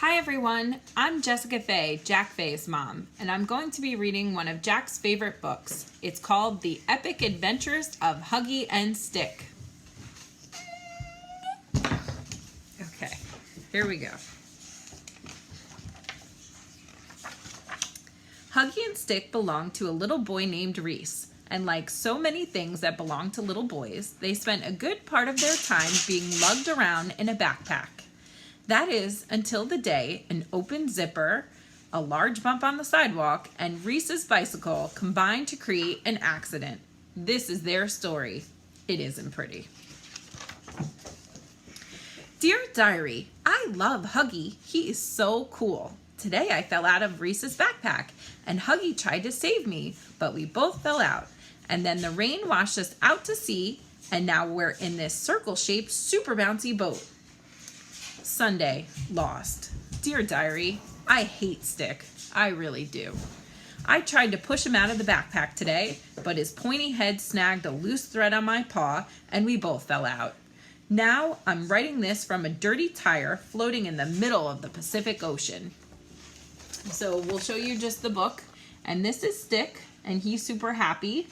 Hi everyone, I'm Jessica Fay, Jack Fay's mom, and I'm going to be reading one of Jack's favorite books. It's called The Epic Adventures of Huggy and Stick. Okay, here we go. Huggy and Stick belonged to a little boy named Reese, and like so many things that belong to little boys, they spent a good part of their time being lugged around in a backpack. That is, until the day an open zipper, a large bump on the sidewalk, and Reese's bicycle combined to create an accident. This is their story. It isn't pretty. Dear Diary, I love Huggy. He is so cool. Today I fell out of Reese's backpack, and Huggy tried to save me, but we both fell out. And then the rain washed us out to sea, and now we're in this circle-shaped, super bouncy boat. Sunday, lost. Dear Diary, I hate Stick. I really do. I tried to push him out of the backpack today, but his pointy head snagged a loose thread on my paw, and we both fell out. Now I'm writing this from a dirty tire floating in the middle of the Pacific Ocean. So we'll show you just the book, and this is Stick, and he's super happy,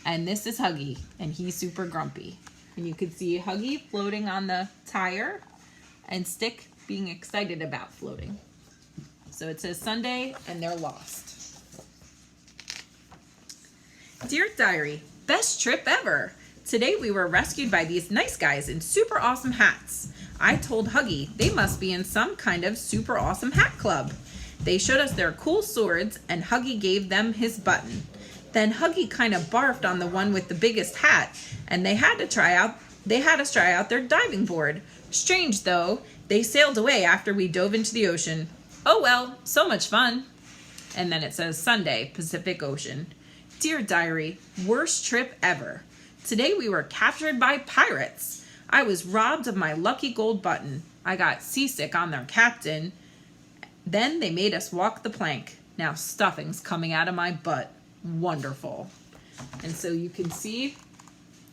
and this is Huggy, and he's super grumpy. And you can see Huggy floating on the tire, and Stick being excited about floating. So it says Sunday, and they're lost. Dear Diary, best trip ever. Today we were rescued by these nice guys in super awesome hats. I told Huggy they must be in some kind of super awesome hat club. They showed us their cool swords, and Huggy gave them his button. Then Huggy kind of barfed on the one with the biggest hat, and they had us try out their diving board. Strange though, they sailed away after we dove into the ocean. Oh well, so much fun. And then it says Sunday, Pacific Ocean. Dear Diary, worst trip ever. Today we were captured by pirates. I was robbed of my lucky gold button. I got seasick on their captain. Then they made us walk the plank. Now stuffing's coming out of my butt. Wonderful. And so you can see,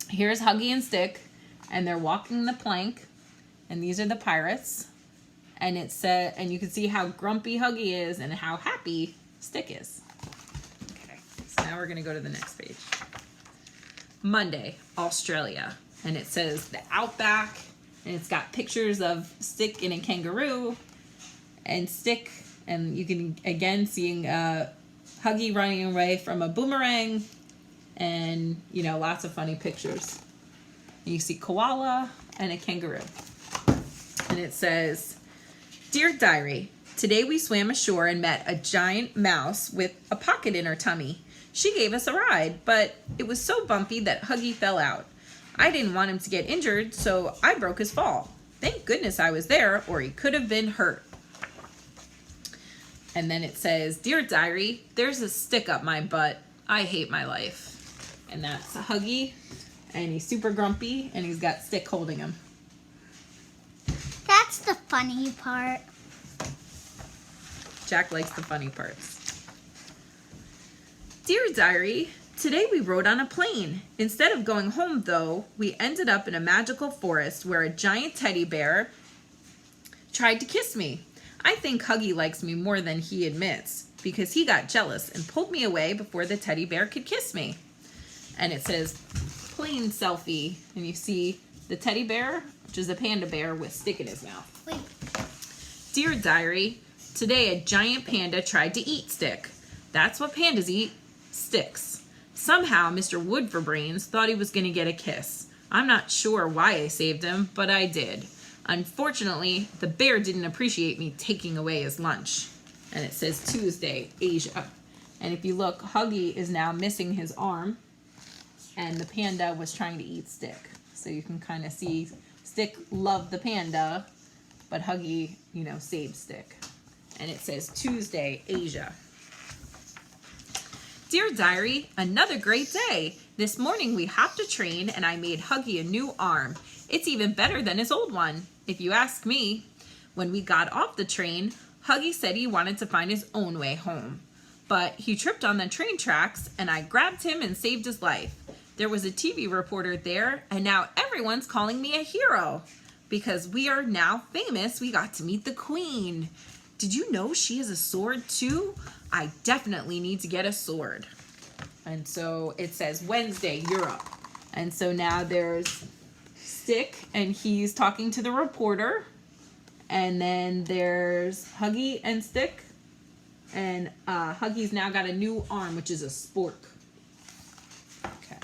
here's Huggy and Stick, and they're walking the plank. And these are the pirates, and it said, and you can see how grumpy Huggy is and how happy Stick is. Okay, so now we're gonna go to the next page. Monday, Australia, and it says the outback, and it's got pictures of Stick in a kangaroo, and Stick, and you can again seeing Huggy running away from a boomerang, and you know, lots of funny pictures. You see koala and a kangaroo. And it says, Dear Diary, today we swam ashore and met a giant mouse with a pocket in her tummy. She gave us a ride, but it was so bumpy that Huggy fell out. I didn't want him to get injured, so I broke his fall. Thank goodness I was there, or he could have been hurt. And then it says, Dear Diary, there's a stick up my butt. I hate my life. And that's Huggy, and he's super grumpy, and he's got Stick holding him. That's the funny part. Jack likes the funny parts. Dear Diary, today we rode on a plane. Instead of going home, though, we ended up in a magical forest where a giant teddy bear tried to kiss me. I think Huggy likes me more than he admits because he got jealous and pulled me away before the teddy bear could kiss me. And it says plane selfie, and you see the teddy bear, which is a panda bear with Stick in his mouth. Wait. Dear Diary, today a giant panda tried to eat Stick. That's what pandas eat, sticks. Somehow Mr. Wood for Brains thought he was going to get a kiss. I'm not sure why I saved him, but I did. Unfortunately, the bear didn't appreciate me taking away his lunch. And it says Tuesday, Asia. And if you look, Huggy is now missing his arm, and the panda was trying to eat Stick. So you can kind of see Stick loved the panda, but Huggy, you know, saved Stick. And it says Tuesday, Asia. Dear Diary, another great day. This morning we hopped a train and I made Huggy a new arm. It's even better than his old one, if you ask me. When we got off the train, Huggy said he wanted to find his own way home. But he tripped on the train tracks and I grabbed him and saved his life. There was a TV reporter there, and now everyone's calling me a hero. because we are now famous. We got to meet the queen. Did you know she has a sword too? I definitely need to get a sword. And so it says Wednesday, Europe. And so now there's Stick, and he's talking to the reporter. And then there's Huggy and Stick. And Huggy's now got a new arm, which is a spork. Okay.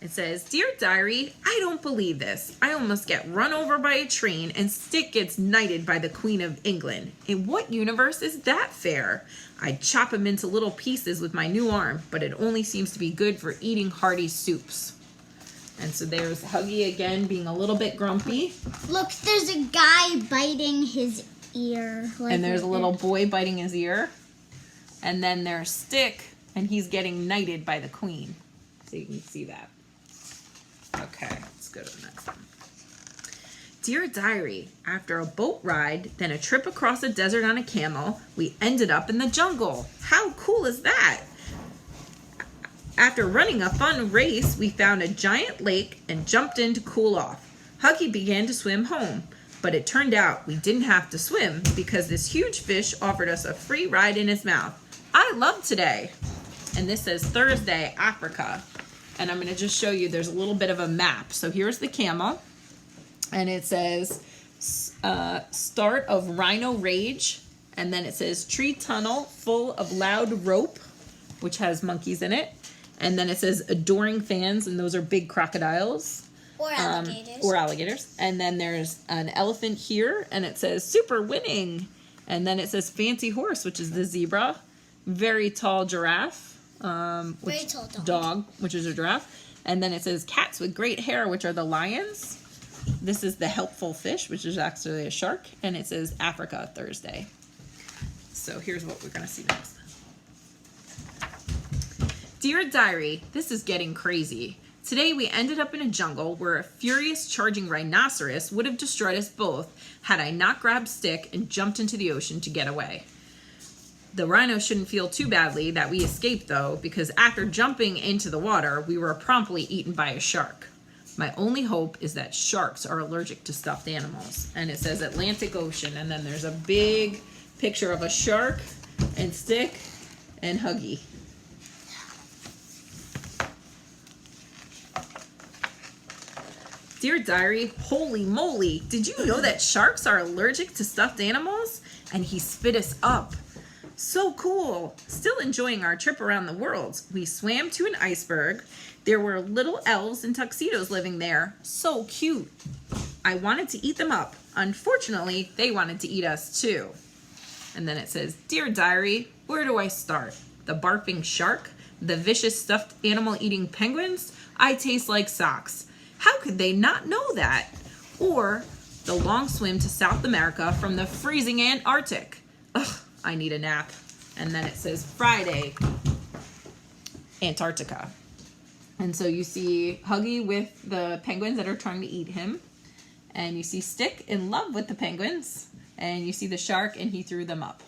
It says, Dear Diary, I don't believe this. I almost get run over by a train and Stick gets knighted by the Queen of England. In what universe is that fair? I'd chop him into little pieces with my new arm, but it only seems to be good for eating hearty soups. And so there's Huggy again being a little bit grumpy. Look, there's a guy biting his ear. And there's a little boy biting his ear. And then there's Stick, and he's getting knighted by the queen. So you can see that. Okay, let's go to the next one. Dear Diary, after a boat ride, then a trip across the desert on a camel, we ended up in the jungle. How cool is that? After running a fun race, we found a giant lake and jumped in to cool off. Huggy began to swim home, but it turned out we didn't have to swim because this huge fish offered us a free ride in his mouth. I love today. And this says Thursday, Africa. And I'm going to just show you, there's a little bit of a map. So here's the camel, and it says start of rhino rage, and then it says tree tunnel full of loud rope, which has monkeys in it. And then it says adoring fans, and those are big crocodiles. Or alligators. Or alligators. And then there's an elephant here, and it says super winning. And then it says fancy horse, which is the zebra. Very tall giraffe. Very tall dog, which is a giraffe. And then it says cats with great hair, which are the lions. This is the helpful fish, which is actually a shark. And it says Africa Thursday. So here's what we're going to see next. Dear Diary, this is getting crazy. Today we ended up in a jungle where a furious charging rhinoceros would have destroyed us both had I not grabbed Stick and jumped into the ocean to get away. The rhino shouldn't feel too badly that we escaped though, because after jumping into the water, we were promptly eaten by a shark. My only hope is that sharks are allergic to stuffed animals. And it says Atlantic Ocean, and then there's a big picture of a shark and Stick and Huggy. Dear Diary, holy moly, did you know that sharks are allergic to stuffed animals? And he spit us up. So cool. Still enjoying our trip around the world. We swam to an iceberg. There were little elves in tuxedos living there. So cute. I wanted to eat them up. Unfortunately, they wanted to eat us too. And then it says, Dear Diary, where do I start? The barfing shark? The vicious stuffed animal eating penguins? I taste like socks. How could they not know that? Or the long swim to South America from the freezing Antarctic. Ugh, I need a nap. And then it says Friday, Antarctica. And so you see Huggy with the penguins that are trying to eat him. And you see Stick in love with the penguins. And you see the shark, and he threw them up.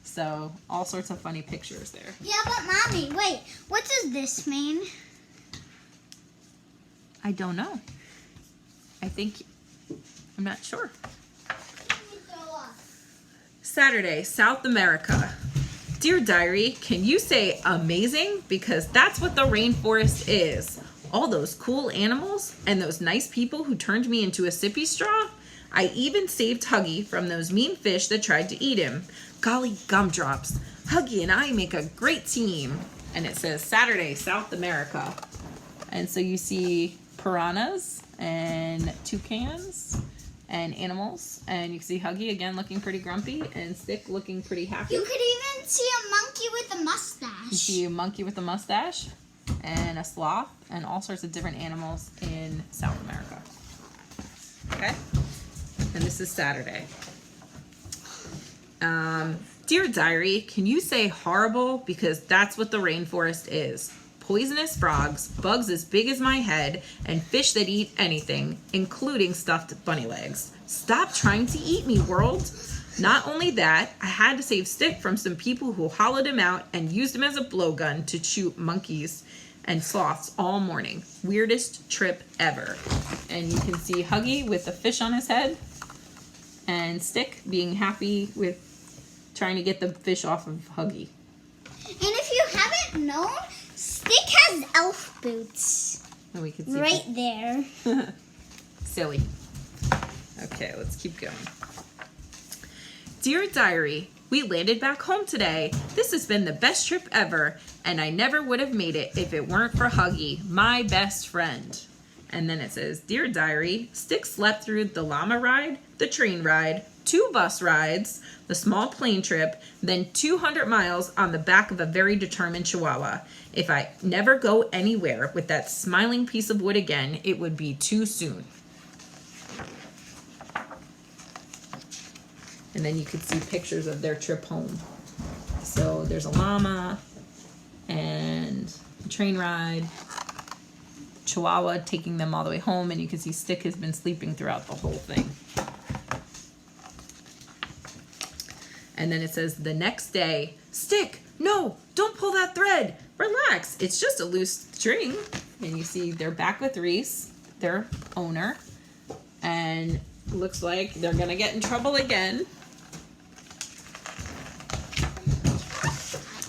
So all sorts of funny pictures there. Yeah, but Mommy, wait. What does this mean? I don't know. I'm not sure. Saturday, South America. Dear Diary, can you say amazing? Because that's what the rainforest is. All those cool animals and those nice people who turned me into a sippy straw. I even saved Huggy from those mean fish that tried to eat him. Golly gumdrops. Huggy and I make a great team. And it says Saturday, South America. And so you see piranhas and toucans and animals, and you can see Huggy again looking pretty grumpy and Stick looking pretty happy. You could even see a monkey with a mustache. You see a monkey with a mustache and a sloth and all sorts of different animals in South America. Okay? And this is Saturday. Dear Diary, can you say horrible? Because that's what the rainforest is. Poisonous frogs, bugs as big as my head, and fish that eat anything, including stuffed bunny legs. Stop trying to eat me, world. Not only that, I had to save Stick from some people who hollowed him out and used him as a blowgun to shoot monkeys and sloths all morning. Weirdest trip ever. And you can see Huggy with the fish on his head, and Stick being happy with trying to get the fish off of Huggy. And if you haven't known, Stick has elf boots. And we can see Right there. Silly. Okay, let's keep going. Dear Diary, we landed back home today. This has been the best trip ever, and I never would have made it if it weren't for Huggy, my best friend. And then it says, Dear Diary, Stick slept through the llama ride, the train ride, 2 bus rides, the small plane trip, then 200 miles on the back of a very determined Chihuahua. If I never go anywhere with that smiling piece of wood again, it would be too soon. And then you could see pictures of their trip home. So there's a llama and a train ride, Chihuahua taking them all the way home, and you can see Stick has been sleeping throughout the whole thing. And then it says the next day, Stick, no, don't pull that thread. Relax, it's just a loose string. And you see they're back with Reese, their owner, and looks like they're gonna get in trouble again.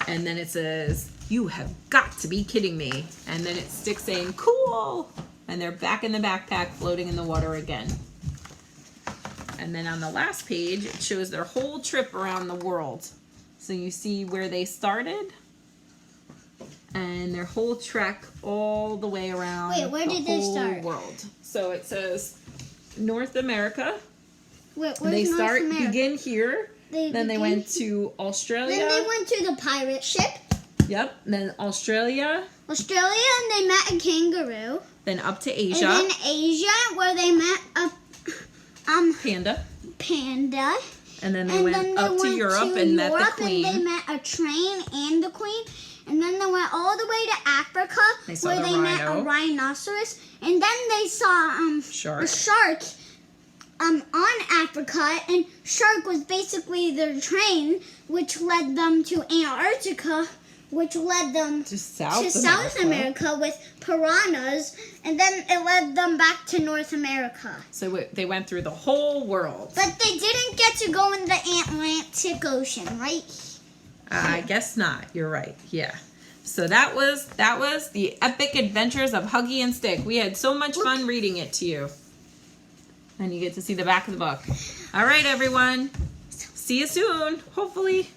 And then it says, you have got to be kidding me. And then it's Stick saying, cool. And they're back in the backpack floating in the water again. And then on the last page, it shows their whole trip around the world. So you see where they started and their whole trek all the way around. Wait, where did they start? World. So it says North America. Where's They North Start America? begin here. Then they begin went here. to Australia. Then they went to the pirate ship, Yep. Then Australia. Australia, and they met a kangaroo. Then up to Asia. And then Asia, where they met a Panda. panda. And then they went up to Europe and met the Queen. And they met a train and the Queen. And then they went all the way to Africa, They saw where the they met a rhino. rhinoceros. And then they saw Shark. a shark on Africa. And shark was basically their train, which led them to Antarctica, which led them To South South America with piranhas, and then it led them back to North America. So they went through the whole world. But they didn't get to go in the Atlantic Ocean, right? I guess not. You're right. Yeah. So that was the epic adventures of Huggy and Stick. We had so much fun reading it to you. And you get to see the back of the book. All right, everyone. See you soon, hopefully.